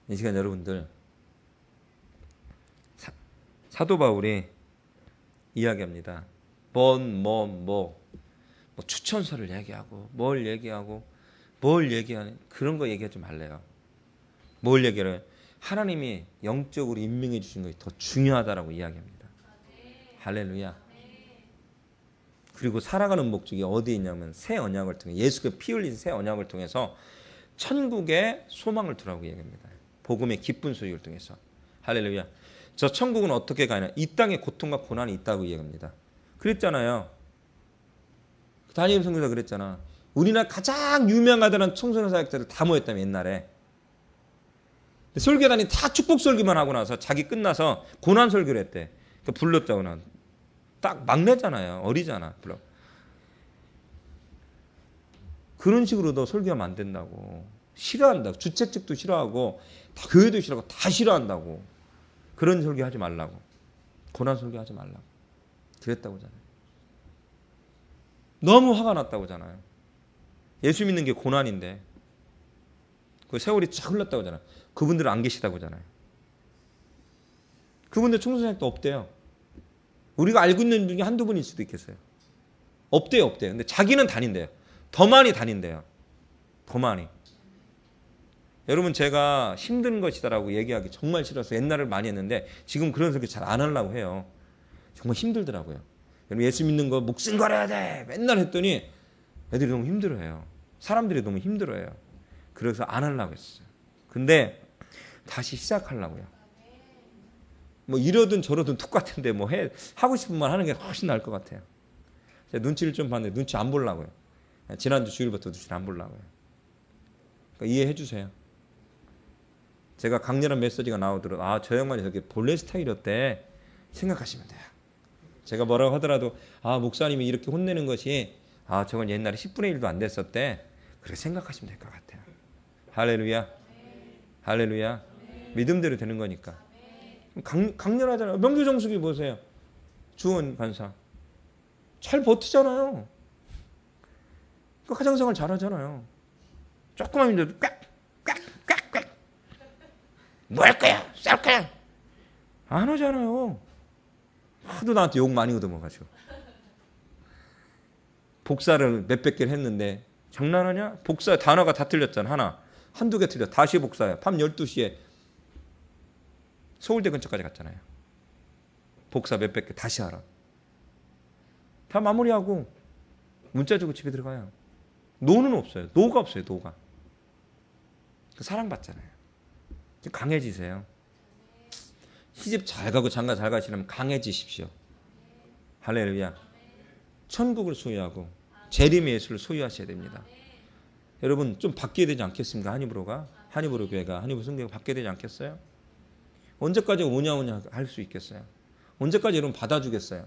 이 시간 여러분들, 사도 바울이 이야기합니다. 뭐 추천서를 얘기하고 뭘 얘기하는 그런 거 얘기하지 말래요. 뭘 얘기를, 하나님이 영적으로 임명해 주신 것이 더 중요하다라고 이야기합니다. 할렐루야. 그리고 살아가는 목적이 어디에 있냐면 새 언약을 통해, 예수가 피 흘린 새 언약을 통해서 천국에 소망을 두라고 얘기합니다. 복음의 기쁜 소식을 통해서. 할렐루야. 저 천국은 어떻게 가냐? 이 땅에 고통과 고난이 있다고 얘기합니다. 그랬잖아요. 다니엘 선교사 그랬잖아. 우리나라 가장 유명하다는 청소년 사역자들 다 모였다며 옛날에. 설교단이 다 축복 설교만 하고 나서 자기 끝나서 고난 설교를 했대. 그러니까 불렀다고. 난 딱 막내잖아요. 어리잖아. 불러. 그런 식으로도 설교하면 안 된다고. 싫어한다고. 주최 측도 싫어하고 다 교회도 싫어하고 다 싫어한다고. 그런 설교하지 말라고. 고난 설교하지 말라고. 그랬다고 하잖아요. 너무 화가 났다고 하잖아요. 예수 믿는 게 고난인데 그 세월이 쫙 흘렀다고 하잖아요. 그분들은 안 계시다고 하잖아요. 그분들 청소년도 없대요. 우리가 알고 있는 중에 한두 분일 수도 있겠어요. 없대요. 근데 자기는 다닌대요. 더 많이 다닌대요. 더 많이. 여러분, 제가 힘든 것이다라고 얘기하기 정말 싫어서 옛날을 많이 했는데 지금 그런 소리 잘 안 하려고 해요. 정말 힘들더라고요. 여러분, 예수 믿는 거 목숨 걸어야 돼 맨날 했더니 애들이 너무 힘들어해요. 사람들이 너무 힘들어해요. 그래서 안 하려고 했어요. 근데 다시 시작하려고요. 뭐 이러든 저러든 똑같은데 뭐 하고 싶은 말 하는 게 훨씬 나을 것 같아요. 제가 눈치를 좀 봤는데 눈치 안 보려고요. 지난주 주일부터 눈치를 안 보려고요. 그러니까 이해해 주세요. 제가 강렬한 메시지가 나오더라도 저 양반이 저게 본래 스타일이었대 생각하시면 돼요. 제가 뭐라고 하더라도 목사님이 이렇게 혼내는 것이 저건 옛날에 10분의 1도 안 됐었대. 그렇게 생각하시면 될 것 같아요. 할렐루야. 할렐루야. 믿음대로 되는 거니까. 강렬하잖아요. 명주정숙이 보세요. 주원 간사. 잘 버티잖아요. 가정생활 잘하잖아요. 조금만 힘들어도 꽉. 뭐 할 거야? 싸울 거야? 안 하잖아요. 하도 나한테 욕 많이 얻어먹어가지고. 복사를 몇백 개를 했는데 장난하냐? 복사 단어가 다 틀렸잖아. 한두 개 틀려. 다시 복사해. 밤 12시에 서울대 근처까지 갔잖아요. 복사 몇백 개 다시 하라. 다 마무리하고 문자 주고 집에 들어가요. 노는 없어요. 노가 없어요. 노가. 사랑받잖아요. 강해지세요. 시집 잘 가고 장가 잘 가시려면 강해지십시오. 할렐루야. 천국을 소유하고 재림의 예수를 소유하셔야 됩니다. 여러분 좀 바뀌어야 되지 않겠습니까? 한입으로가, 한입으로 교회가, 한입으로 성교가 바뀌어야 되지 않겠어요? 언제까지 오냐오냐 할 수 있겠어요? 언제까지 여러분 받아주겠어요?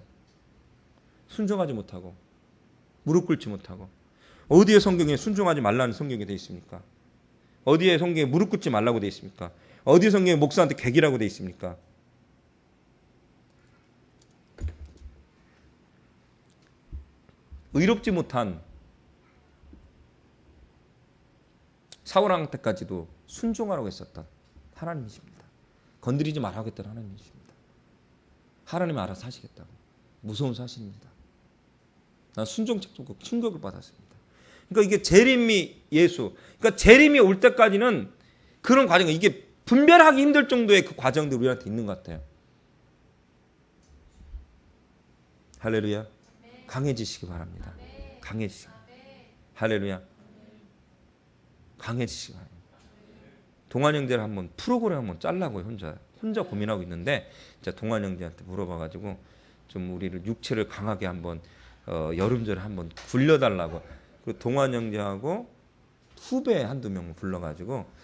순종하지 못하고 무릎 꿇지 못하고. 어디에 성경에 순종하지 말라는 성경이 되어 있습니까? 어디에 성경에 무릎 꿇지 말라고 되어 있습니까? 어디에 성경에 목사한테 객이라고 되어 있습니까? 의롭지 못한 사울왕 때까지도 순종하라고 했었던 하나님이십니다. 건드리지 말라고 했던 하나님이십니다. 하나님이 알아서 하시겠다고. 무서운 사실입니다. 난 순종책도 충격을 받았습니다. 그러니까 이게 재림이 예수. 그러니까 재림이 올 때까지는 그런 과정이 이게 분별하기 힘들 정도의 그 과정들이 우리한테 있는 것 같아요. 할렐루야. 강해지시기 바랍니다. 강해지시기. 할렐루야. 강해지시기 바랍니다. 동안 형제를 한번 프로그램 한번 짤라고요. 혼자 고민하고 있는데 진짜 동안 형제한테 물어봐가지고 좀 우리를 육체를 강하게 한번 여름절에 한번 굴려달라고. 그리고 동안 형제하고 후배 한두 명 불러가지고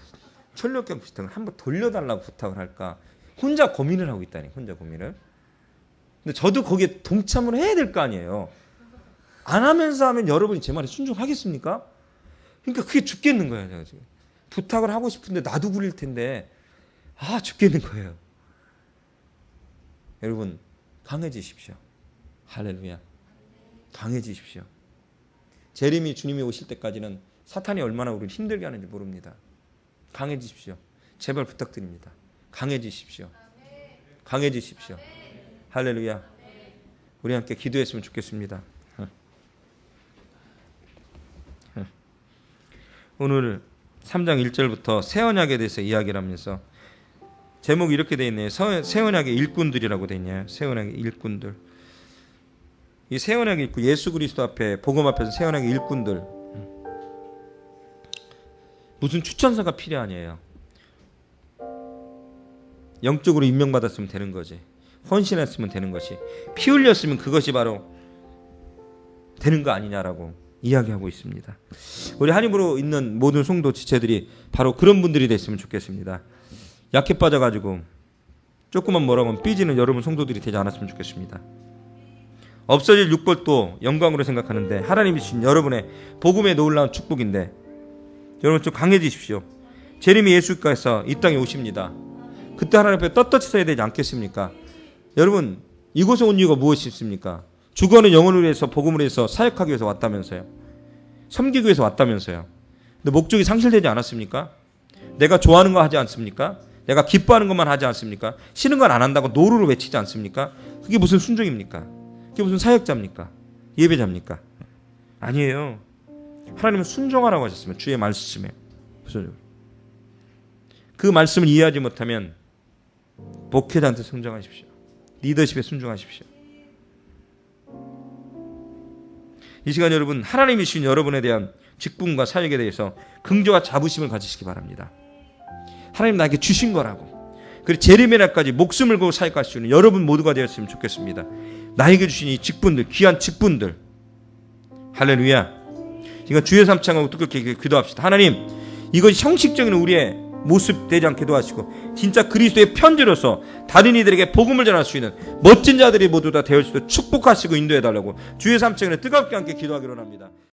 철력경 비슷한 걸 한번 돌려달라고 부탁을 할까. 혼자 고민을 하고 있다니. 혼자 고민을. 근데 저도 거기에 동참을 해야 될 거 아니에요. 안 하면서 하면 여러분이 제 말에 순종하겠습니까? 그러니까 그게 죽겠는 거예요. 제가 지금. 부탁을 하고 싶은데 나도 굴릴 텐데 죽겠는 거예요. 여러분 강해지십시오. 할렐루야. 강해지십시오. 재림이 주님이 오실 때까지는 사탄이 얼마나 우리를 힘들게 하는지 모릅니다. 강해지십시오. 제발 부탁드립니다. 강해지십시오. 강해지십시오. 할렐루야. 우리 함께 기도했으면 좋겠습니다. 오늘 3장 1절부터 새 언약에 대해서 이야기를 하면서 제목이 이렇게 되어 있네요. 새 언약의 일꾼들이라고 되어 있네요. 새 언약의 일꾼들. 이 새 언약의 일꾼, 예수 그리스도 앞에 복음 앞에서 새 언약의 일꾼들. 무슨 추천서가 필요 아니에요. 영적으로 임명받았으면 되는 거지. 헌신했으면 되는 것이. 피 흘렸으면 그것이 바로 되는 거 아니냐라고 이야기하고 있습니다. 우리 한입으로 있는 모든 성도 지체들이 바로 그런 분들이 됐으면 좋겠습니다. 약해 빠져가지고 조금만 뭐라고 하면 삐지는 여러분 성도들이 되지 않았으면 좋겠습니다. 없어질 육벌도 영광으로 생각하는데 하나님이 주신 여러분의 복음에 놀라운 축복인데 여러분 좀 강해지십시오. 재림이 예수께서 이 땅에 오십니다. 그때 하나님 앞에 떳떳이 서야 되지 않겠습니까? 여러분 이곳에 온 이유가 무엇이 있습니까? 죽어는 영혼을 위해서 복음을 위해서 사역하기 위해서 왔다면서요. 섬기기 위해서 왔다면서요. 근데 목적이 상실되지 않았습니까? 내가 좋아하는 거 하지 않습니까? 내가 기뻐하는 것만 하지 않습니까? 싫은 건 안 한다고 노루를 외치지 않습니까? 그게 무슨 순종입니까? 그게 무슨 사역자입니까? 예배자입니까? 아니에요. 하나님은 순종하라고 하셨으면 주의 말씀에 그 말씀을 이해하지 못하면 목회자한테 순종하십시오. 리더십에 순종하십시오. 이 시간 여러분 하나님이 주신 여러분에 대한 직분과 사역에 대해서 긍정과 자부심을 가지시기 바랍니다. 하나님 나에게 주신 거라고. 그리고 재림의 날까지 목숨을 걸고 사역할 수 있는 여러분 모두가 되었으면 좋겠습니다. 나에게 주신 이 직분들, 귀한 직분들. 할렐루야. 이거 주의 삼창하고 뜨겁게 기도합시다. 하나님 이것이 형식적인 우리의 모습 되지 않게 도와주시고 진짜 그리스도의 편지로서 다른 이들에게 복음을 전할 수 있는 멋진 자들이 모두 다 되어 수 있도록 축복하시고 인도해달라고 주의 삼창에 뜨겁게 함께 기도하기로 합니다.